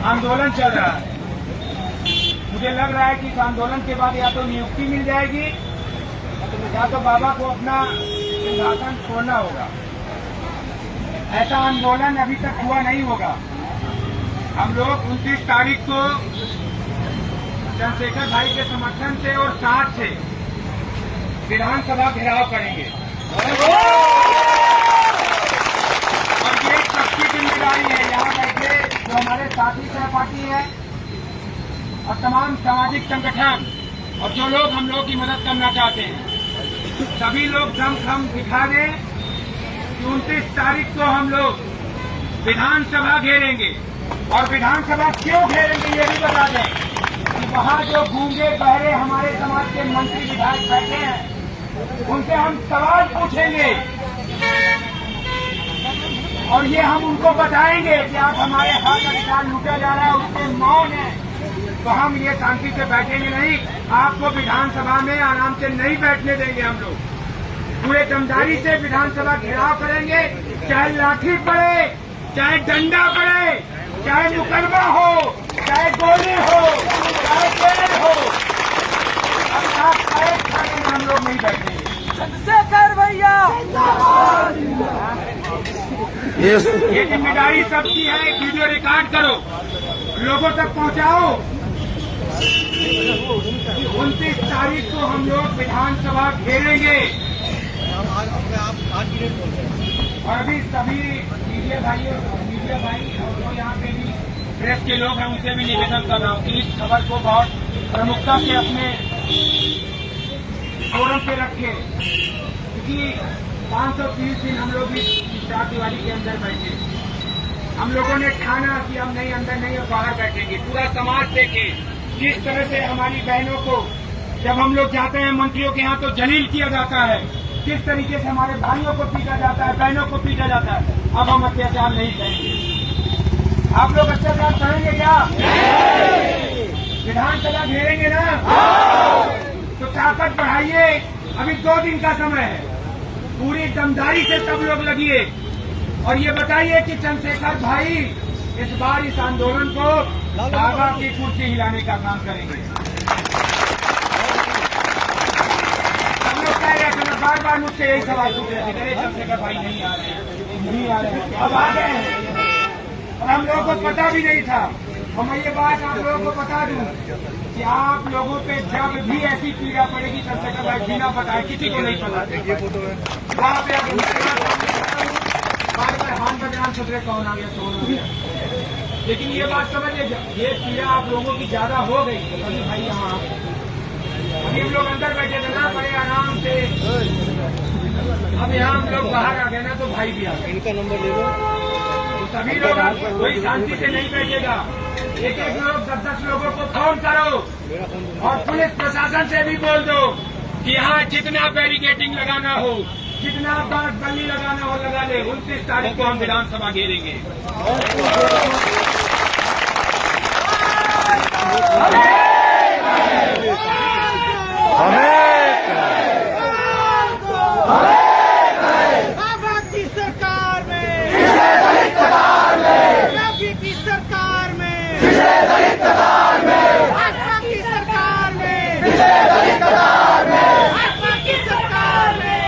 आंदोलन चल रहा है। मुझे लग रहा है कि इस आंदोलन के बाद या तो नियुक्ति मिल जाएगी या तो बाबा को अपना सिंहासन छोड़ना होगा। ऐसा आंदोलन अभी तक हुआ नहीं होगा। हम लोग 29 तारीख को चंद्रशेखर भाई के समर्थन से और साथ से विधानसभा घेराव करेंगे और ये सबकी जिम्मेदारी है। यहाँ बैठे जो हमारे साथी सहपाठी है और तमाम सामाजिक संगठन और जो लोग हम लोग की मदद करना चाहते हैं, सभी लोग दमखम दिखा दें कि 29 तारीख को हम लोग विधानसभा घेरेंगे। और विधानसभा क्यों घेरेंगे ये भी बता दें कि वहाँ जो गूंगे बहरे हमारे समाज के मंत्री विधायक बैठे हैं, उनसे हम सवाल पूछेंगे और ये हम उनको बताएंगे कि आप हमारे हक अधिकार लूटा जा रहा है, उसके मौन है। तो हम ये शांति से बैठेंगे नहीं, आपको विधानसभा में आराम से नहीं बैठने देंगे। हम लोग पूरे दमदारी से विधानसभा घेराव करेंगे, चाहे लाठी पड़े, चाहे डंडा पड़े, चाहे मुकदमा हो, चाहे गोली हो, चाहे जेल हो, हम लोग नहीं बैठेंगे। चंद्रशेखर भैया ये जिम्मेदारी सबकी है। एक वीडियो रिकॉर्ड करो, लोगों तक पहुंचाओ। 29 तारीख को हम लोग विधानसभा घेरेंगे और अभी सभी मीडिया भाई और जो यहाँ पे भी प्रेस के लोग हैं उनसे भी निवेदन कर रहा हूँ कि इस खबर को बहुत प्रमुखता से अपने फोरम पे रखें, क्योंकि 530 दिन हम लोग इस दिवाली के अंदर बैठे। हम लोगों ने ठाना कि हम नहीं अंदर नहीं और बाहर बैठेंगे। पूरा समाज देखे किस तरह से हमारी बहनों को जब हम लोग जाते हैं मंत्रियों के यहाँ तो जलील किया जाता है, किस तरीके से हमारे भाइयों को पीटा जाता है, बहनों को पीटा जाता है। अब हम अत्याचार नहीं करेंगे। आप लोग अत्याचार करेंगे क्या? विधानसभा घेरेंगे ना? तो ताकत बढ़ाइए, अभी 2 दिन का समय है। पूरी दमदारी से सब लोग लगिए और ये बताइए कि चंद्रशेखर भाई इस बार इस आंदोलन को बाबा की कुर्सी हिलाने का काम करेंगे। हम लोग कह रहे थे, बार बार मुझसे यही सवाल पूछ रहे थे, चंद्रशेखर भाई नहीं आ रहे हैं, अब आ गए हैं। और हम लोगों को पता भी नहीं था। और मैं ये बात आप लोगों को बता दूं कि आप लोगों पे जब भी ऐसी पीड़ा पड़ेगी चंद्रशेखर भाई बिना बताए, किसी को नहीं पता, वहाँ पे बार बार हाथ बदनाम सुधरे कौन आ गया कौन आ गया। लेकिन ये बात समझिए, ये पीड़ा आप लोगों की ज्यादा हो गई तो कभी भाई यहाँ अभी हम लोग अंदर बैठे थे ना बड़े आराम से, अब यहाँ हम लोग बाहर आ गए ना तो भाई भी आ गए। इनका नंबर ले लो। तो सभी लोग कोई शांति से नहीं बैठेगा। एक एक लोग 10-10 लोगों को फोन करो और पुलिस प्रशासन से भी बोल दो कि यहाँ जितना बैरिकेडिंग लगाना हो, जितना बार गली लगाना हो लगा ले। 29 तारीख को हम विधानसभा घेरेंगे। बाबा की सरकार में, योगी की सरकार में, भाजपा की सरकार में, भाजपा की सरकार में,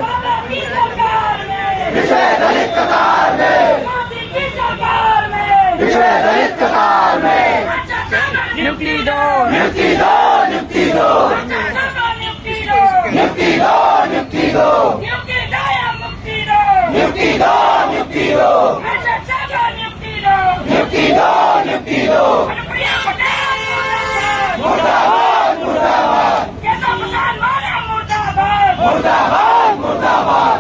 बाबा की सरकार में, मोदी की सरकार में, नियुक्ति दो, नियुक्ति दो, नियुक्ति दो, नियुक्ति दो, नियुक्ति दो, नियुक्ति दो, नियुक्ति दो या मुक्ति दो, नियुक्ति दो, नियुक्ति दो, नियुक्ति दो, नियुक्ति दो, नियुक्ति दो, प्रिया पटेल मुर्दाबाद, मुर्दाबाद, केशव प्रसाद मौर्य मुर्दाबाद, मुर्दाबाद, मुर्दाबाद।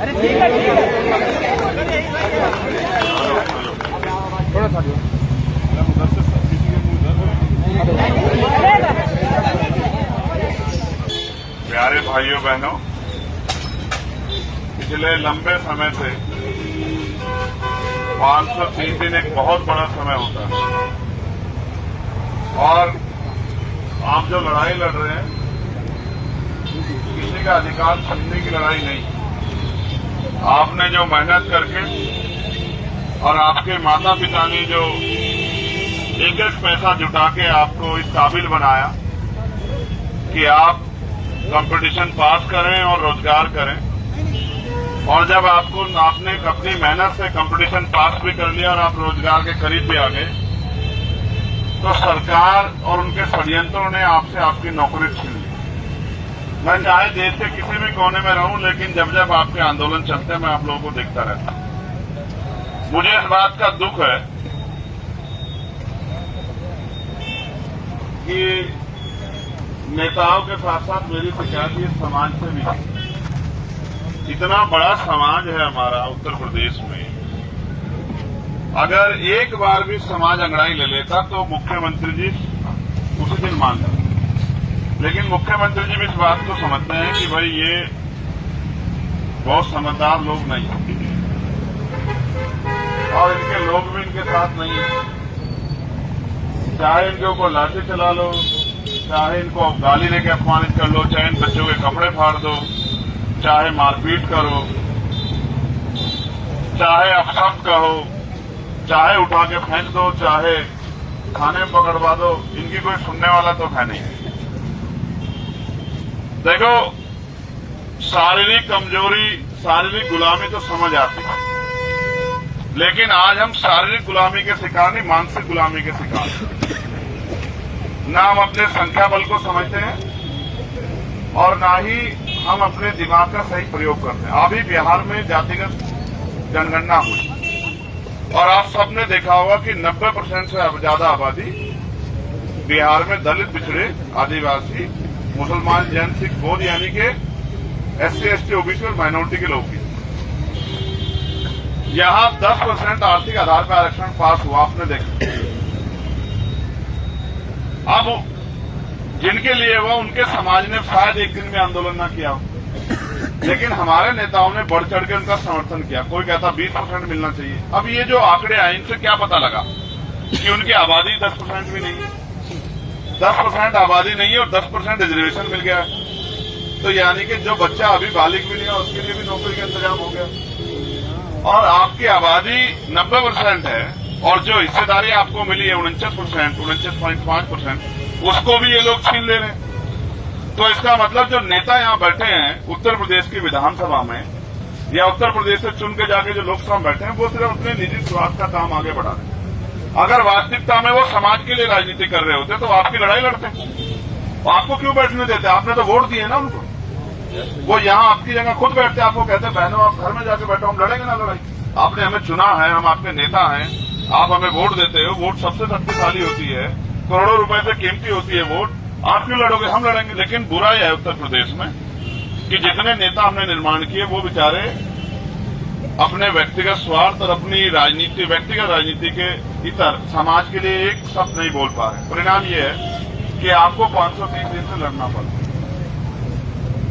अरे ठीक है, ठीक है, थोड़ा सा प्यारे भाइयों बहनों, पिछले लंबे समय से 530 दिन एक बहुत बड़ा समय होता है और आप जो लड़ाई लड़ रहे हैं किसी का अधिकार छीनने की लड़ाई नहीं। आपने जो मेहनत करके और आपके माता पिता ने जो एक एक पैसा जुटा के आपको इस काबिल बनाया कि आप कंपटीशन पास करें और रोजगार करें, और जब आपने अपनी मेहनत से कंपटीशन पास भी कर लिया और आप रोजगार के करीब भी आ गए, तो सरकार और उनके षड्यंत्रों ने आपसे आपकी नौकरी छीन ली। मैं चाहे देश के किसी भी कोने में रहूं, लेकिन जब जब आपके आंदोलन चलते हैं मैं आप लोगों को देखता रहता हूं। मुझे इस बात का दुख है कि नेताओं के साथ साथ मेरी शिकायत इस समाज से भी है। इतना बड़ा समाज है हमारा उत्तर प्रदेश में, अगर एक बार भी समाज अंगड़ाई ले लेता तो मुख्यमंत्री जी उसी दिन मान लेते, लेकिन मुख्यमंत्री जी भी इस बात को समझते हैं कि भाई ये बहुत समझदार लोग नहीं हैं और इनके लोग भी इनके साथ नहीं है। चाहे इनके ऊपर लाठी चला लो, चाहे इनको गाली देके अपमानित कर लो, चाहे इन बच्चों के कपड़े फाड़ दो, चाहे मारपीट करो, चाहे अपशब्द कहो, चाहे उठा के फेंक दो, चाहे थाने में पकड़वा दो, इनकी कोई सुनने वाला तो है नहीं। देखो, शारीरिक कमजोरी, शारीरिक गुलामी तो समझ आती है, लेकिन आज हम शारीरिक गुलामी के शिकार नहीं, मानसिक गुलामी के शिकार हैं। ना हम अपने संख्या बल को समझते हैं और ना ही हम अपने दिमाग का सही प्रयोग करते हैं। अभी बिहार में जातिगत जनगणना हुई और आप सबने देखा होगा कि 90% से ज्यादा आबादी बिहार में दलित, पिछड़े, आदिवासी, मुसलमान, जैन, सिख, बौद्ध यानी कि SC, ST, OBC और माइनॉरिटी के लोग भी। यहां 10% आर्थिक आधार पर आरक्षण पास हुआ, आपने देखा। अब जिनके लिए हुआ उनके समाज ने शायद एक दिन में आंदोलन न किया हो, लेकिन हमारे नेताओं ने बढ़ चढ़ के उनका समर्थन किया। कोई कहता 20% मिलना चाहिए। अब ये जो आंकड़े आए इनसे क्या पता लगा कि उनकी आबादी 10% भी नहीं है, 10% आबादी नहीं है और 10% रिजर्वेशन मिल गया है, तो यानी कि जो बच्चा अभी बालिग भी नहीं है उसके लिए भी नौकरी का इंतजाम हो गया। और आपकी आबादी 90% है और जो हिस्सेदारी आपको मिली है 49%, 49.5%, उसको भी ये लोग छीन ले रहे हैं। तो इसका मतलब जो नेता यहां बैठे हैं उत्तर प्रदेश की विधानसभा में या उत्तर प्रदेश से चुन के जाके जो लोकसभा में बैठे हैं, वो सिर्फ अपने निजी स्वार्थ का काम आगे बढ़ा रहे हैं। अगर वास्तविकता में वो समाज के लिए राजनीति कर रहे होते तो आपकी लड़ाई लड़ते। आपको क्यों बैठने देते? आपने तो वोट दिए ना उनको। वो यहाँ आपकी जगह खुद बैठते, आपको कहते बहनों आप घर में जाके बैठो, हम लड़ेंगे ना लड़ाई। आपने हमें चुना है, हम आपके नेता हैं, आप हमें वोट देते हो। वोट सबसे शक्तिशाली होती है, करोड़ों रुपए से कीमती होती है वोट। आप क्यों लड़ोगे? हम लड़ेंगे। लेकिन बुरा यह है उत्तर प्रदेश में कि जितने नेता हमने निर्माण किए वो बेचारे अपने व्यक्तिगत स्वार्थ और अपनी राजनीति, व्यक्तिगत राजनीति के इतर समाज के लिए एक शब्द नहीं बोल पा रहे। परिणाम ये है कि आपको 530 दिन से लड़ना पड़ा।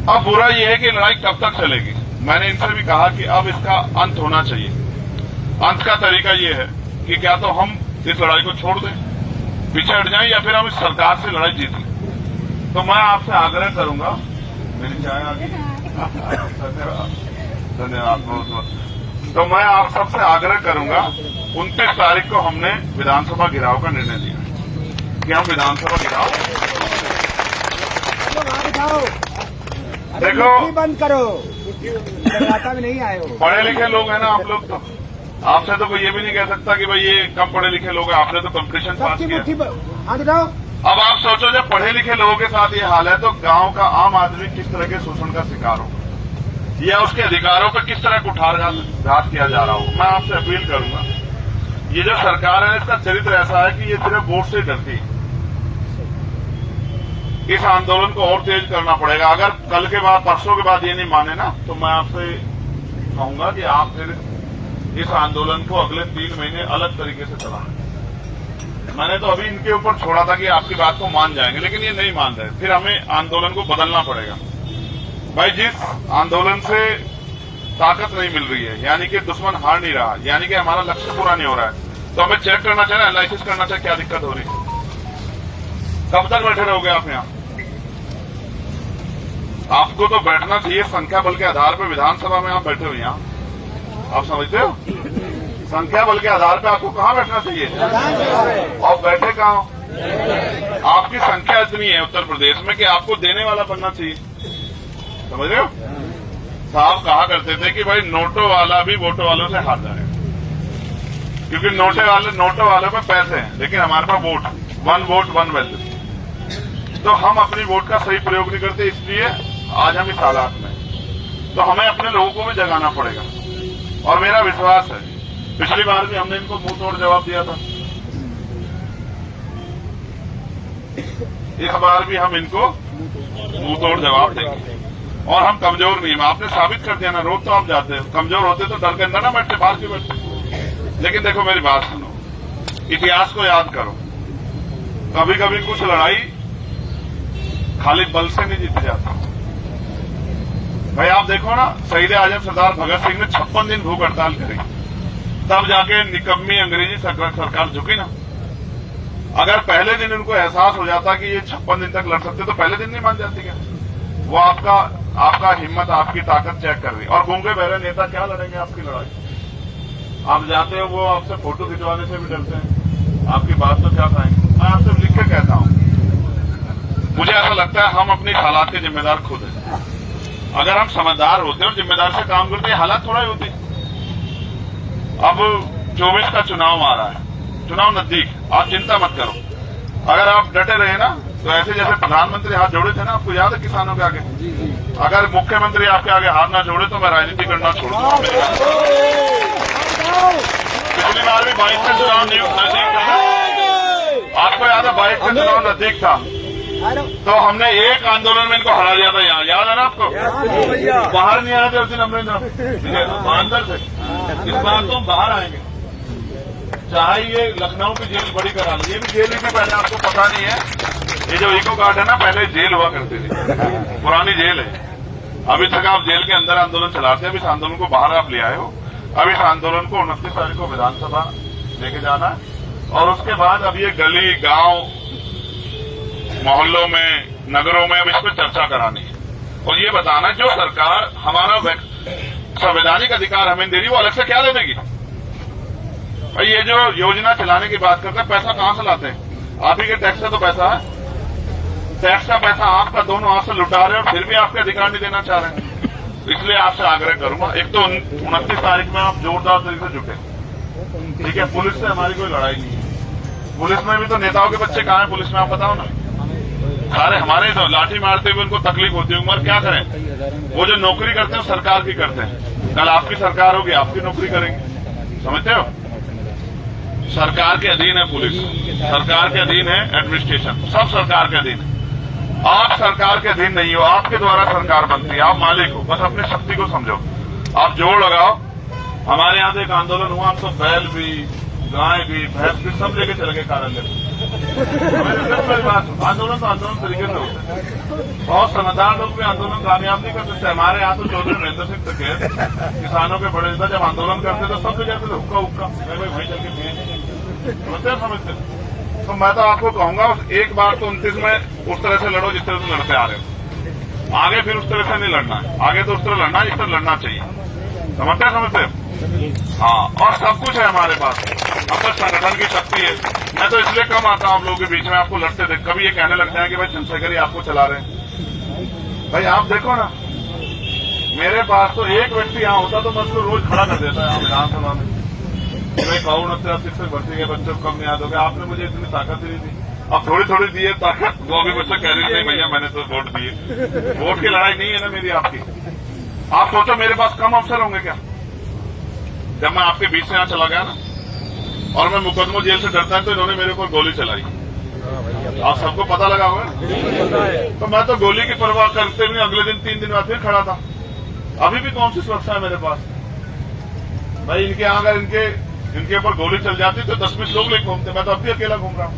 अब बुरा यह है कि लड़ाई कब तक चलेगी। मैंने इनसे भी कहा कि अब इसका अंत होना चाहिए। अंत का तरीका यह है कि क्या तो हम इस लड़ाई को छोड़ दें, पीछे हट जाएं, या फिर हम इस सरकार से लड़ाई जीत लें। तो मैं आपसे आग्रह करूंगा, मेरी चाय आ गई, धन्यवाद बहुत बहुत। तो मैं आप सबसे आग्रह करूंगा, 29 तारीख को हमने विधानसभा घिराव का निर्णय लिया है कि हम विधानसभा घिराव देखो बंद करो, भी नहीं आए हो। पढ़े लिखे लोग हैं ना आप लोग, तो आपसे तो कोई ये भी नहीं कह सकता कि भाई ये कम पढ़े लिखे लोग हैं, आपने तो कंपटीशन पास किया। अब आप सोचो जब पढ़े लिखे लोगों के साथ ये हाल है तो गांव का आम आदमी किस तरह के शोषण का शिकार होगा या उसके अधिकारों पर किस तरह कुठारघात किया जा रहा हो। मैं आपसे अपील करूंगा, ये जो सरकार है इसका चरित्र ऐसा है कि ये सिर्फ वोट से डरती है। इस आंदोलन को और तेज करना पड़ेगा। अगर कल के बाद, परसों के बाद ये नहीं माने ना, तो मैं आपसे कहूंगा कि आप फिर इस आंदोलन को अगले 3 महीने अलग तरीके से चलाएं। मैंने तो अभी इनके ऊपर छोड़ा था कि आपकी बात को मान जाएंगे, लेकिन ये नहीं मान रहे। फिर हमें आंदोलन को बदलना पड़ेगा। भाई जिस आंदोलन से ताकत नहीं मिल रही है, यानी कि दुश्मन हार नहीं रहा, यानी कि हमारा लक्ष्य पूरा नहीं हो रहा है, तो हमें चेक करना चाहिए, एनालिसिस करना चाहिए क्या दिक्कत हो रही है। कब तक बैठे रहोगे आप यहाँ? आपको तो बैठना चाहिए संख्या बल के आधार पर। विधानसभा में आप बैठे हो यहाँ, आप समझते हो? संख्या बल के आधार पर आपको कहाँ बैठना चाहिए और बैठे कहाँ हो? आपकी संख्या इतनी है उत्तर प्रदेश में कि आपको देने वाला बनना चाहिए, समझ रहे हो? साहब कहा करते थे कि भाई नोटों वाला भी वोटों वालों से हार जाएगा, क्योंकि नोटों वालों पे पैसे हैं, लेकिन हमारे पास vote, one vote one value. तो हम अपनी वोट का सही प्रयोग नहीं करते, इसलिए आज हम इस हालात में। तो हमें अपने लोगों को भी जगाना पड़ेगा, और मेरा विश्वास है पिछली बार भी हमने इनको मुंह तोड़ जवाब दिया था, इस बार भी हम इनको मुंह तोड़ जवाब देंगे। और हम कमजोर नहीं है, आपने साबित कर दिया ना, रोज तो आप जाते हो, कमजोर होते तो डर के अंदर ना बैठते, बाहर क्यों बैठते? लेकिन देखो मेरी बात सुनो, इतिहास को याद करो, कभी कभी कुछ लड़ाई खाली बल से नहीं जीती जाती। भाई आप देखो ना, शहीद आजम सरदार भगत सिंह ने 56 दिन भूख हड़ताल करी, तब जाके निकम्मी अंग्रेजी सरकार झुकी ना। अगर पहले दिन उनको एहसास हो जाता कि ये 56 दिन तक लड़ सकते तो पहले दिन नहीं मान जाती क्या? वो आपका हिम्मत, आपकी ताकत चेक कर रही। और गूंगे बहरे नेता क्या लड़ेंगे आपकी लड़ाई? आप जाते हो, वो आपसे फोटो खिंचवाने से भी डरते हैं, आपकी बात तो क्या कहेंगे? मैं आपसे लिख के कहता हूं, मुझे ऐसा लगता है हम अपनी हालात के जिम्मेदार खुद हैं। अगर हम समझदार होते और जिम्मेदार से काम करते, ये हालात थोड़ा ही होती। अब 24 का चुनाव आ रहा है, चुनाव नजदीक, आप चिंता मत करो। अगर आप डटे रहे ना, तो ऐसे जैसे प्रधानमंत्री हाथ जोड़े थे ना, आपको याद है किसानों के आगे? अगर मुख्यमंत्री आपके आगे हाथ ना जोड़े तो मैं राजनीति करना छोड़ दूंगा। पिछली बार भी 22 का चुनाव नजदीक था, आपको याद है 22 का चुनाव नजदीक था, तो हमने एक आंदोलन में इनको हरा दिया था यहाँ, याद है ना आपको? बाहर नहीं आए थे उस दिन हमने, अंदर से। इस बार तो हम बाहर आएंगे, चाहे ये लखनऊ की जेल बड़ी करा ली, ये भी जेल ही थी पहले, आपको पता नहीं है। ये जो इको गार्ड है ना, पहले जेल हुआ करती थी, पुरानी जेल है। अभी तक आप जेल के अंदर आंदोलन चलाते हैं, अब इस आंदोलन को बाहर आप ले आए हो। अब इस आंदोलन को 29 तारीख को विधानसभा लेके जाना है, और उसके बाद अब ये गली गांव मोहल्लों में, नगरों में अब इस पर चर्चा करानी है, और ये बताना जो सरकार हमारा संवैधानिक अधिकार हमें दे रही, वो अलग से क्या दे देगी? भाई ये जो योजना चलाने की बात करते हैं, पैसा कहां से लाते हैं? आप ही के टैक्स से तो पैसा है, टैक्स का पैसा आपका दोनों हाथ से लुटा रहे हैं, और फिर भी आपके अधिकार नहीं देना चाह रहे हैं। इसलिए आपसे आग्रह करूंगा, एक तो 29 तारीख में आप जोरदार तरीके से जुटे, ठीक है? पुलिस से हमारी कोई लड़ाई नहीं है, पुलिस में भी तो नेताओं के बच्चे कहाँ हैं पुलिस में, आप बताओ ना? सारे हमारे तो लाठी मारते हुए उनको तकलीफ होती है, उम्र क्या करें? वो जो नौकरी करते हैं सरकार की करते हैं, कल आपकी सरकार होगी, आपकी नौकरी करेंगे, समझते हो? सरकार के अधीन है पुलिस, सरकार के अधीन है एडमिनिस्ट्रेशन, सब सरकार के अधीन है। आप सरकार के अधीन नहीं हो, आपके द्वारा सरकार बनती है, आप मालिक हो, बस अपनी शक्ति को समझो, आप जोड़ लगाओ। हमारे यहाँ से एक आंदोलन हुआ, हम तो बैल भी, गाय भी, भैंस भी सब लेके चले गए कार्यालय में। आंदोलन तो आंदोलन तरीके से होते हैं, बहुत समझदार लोग भी आंदोलन कामयाब नहीं कर सकते। हमारे यहाँ तो चौधरी नरेंद्र सिंह तक किसानों के बड़े नेता जब आंदोलन करते तो सब लोग जाते थे हुक्का हुक्का, वहीं चल के समझते। तो मैं तो आपको कहूंगा, एक बार तो 29 में उस तरह से लड़ो जिस तरह से लड़ते आ रहे हो, आगे फिर उस तरह से नहीं लड़ना है, आगे तो उस तरह लड़ना है जिस तरह लड़ना चाहिए, समझते? हाँ, और सब कुछ है हमारे पास, अब तक संगठन की शक्ति है। मैं तो इसलिए कम आता हूँ आप लोगों के बीच में, आपको लड़ते थे, कभी ये कहने लग जाए कि भाई चंद्रशेखर ही आपको चला रहे हैं। भाई आप देखो ना, मेरे पास तो एक व्यक्ति यहाँ होता तो मैं उसको रोज खड़ा कर देता है विधानसभा में, भाई कौन शिक्षक भर्ती के बच्चों को कम याद हो गया, आपने मुझे इतनी ताकत ही नहीं दी, अब थोड़ी थोड़ी दी है ताकत, वो भी बच्चे कह रहे थे भैया मैंने तो वोट दिए। वोट की लड़ाई नहीं है ना मेरी आपकी। आप सोचो मेरे पास कम अवसर होंगे क्या? जब मैं आपके बीच से यहाँ चला गया ना, और मैं मुकदमों जेल से डरता है, तो इन्होंने मेरे ऊपर गोली चलाई, आप सबको पता लगा होगा। तो मैं तो गोली की परवाह करते हुए अगले दिन 3 दिन बाद फिर खड़ा था। अभी भी कौन सी सुरक्षा है मेरे पास? भाई इनके यहाँ अगर इनके ऊपर गोली चल जाती तो 10-20 लोग लेकर घूमते, मैं तो अब भी अकेला घूम रहा हूँ।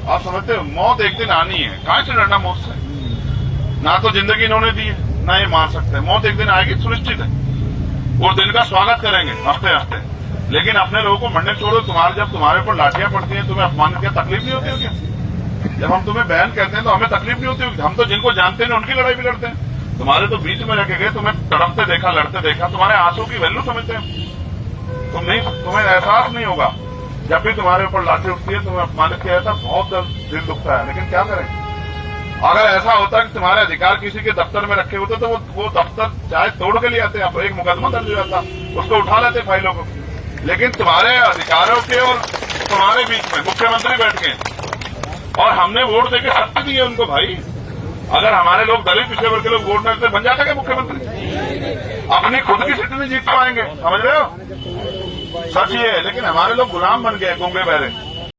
आप समझते हो, मौत एक दिन आनी है, कहां से डरना मौत से? ना तो जिंदगी इन्होंने दी है, ना ये मार सकते हैं, मौत एक दिन आएगी सुनिश्चित है। वो दिन का स्वागत करेंगे हंसते हंसते, लेकिन अपने लोगों को मरने छोड़ो। जब तुम्हारे ऊपर लाठियां पड़ती हैं, तुम्हें अपमानित क्या तकलीफ नहीं होती हो क्या? जब हम तुम्हें बहन कहते हैं तो हमें तकलीफ नहीं होती होगी? हम तो जिनको जानते हैं उनकी लड़ाई भी लड़ते हैं। तुम्हारे तो बीच में रखे गए, तुम्हें तड़पते देखा, लड़ते देखा, तुम्हारे आंसू की वैल्यू समझते हैं। तुम्हें एहसास नहीं होगा। जब भी तुम्हारे ऊपर लाठी उठती है, तुम्हें अपमानित किया जाता है, बहुत दिल दुखता है। लेकिन क्या करें, अगर ऐसा होता कि तुम्हारे अधिकार किसी के दफ्तर में रखे होते तो वो दफ्तर चाहे तोड़ के लिए आते, आप एक मुकदमा दर्ज हो जाता, उसको उठा लेते फाइलों को। लेकिन तुम्हारे अधिकारों के और तुम्हारे बीच में मुख्यमंत्री बैठ गए और हमने वोट देकर शक्ति दी है उनको। भाई, अगर हमारे लोग दलित पिछड़े वर्ग के लोग वोट न देते, बन जाता क्या मुख्यमंत्री? अपनी खुद की सीट नहीं जीत पाएंगे, समझ रहे हो? सच ये है। लेकिन हमारे लोग गुलाम बन गए, गूंगे बहरे।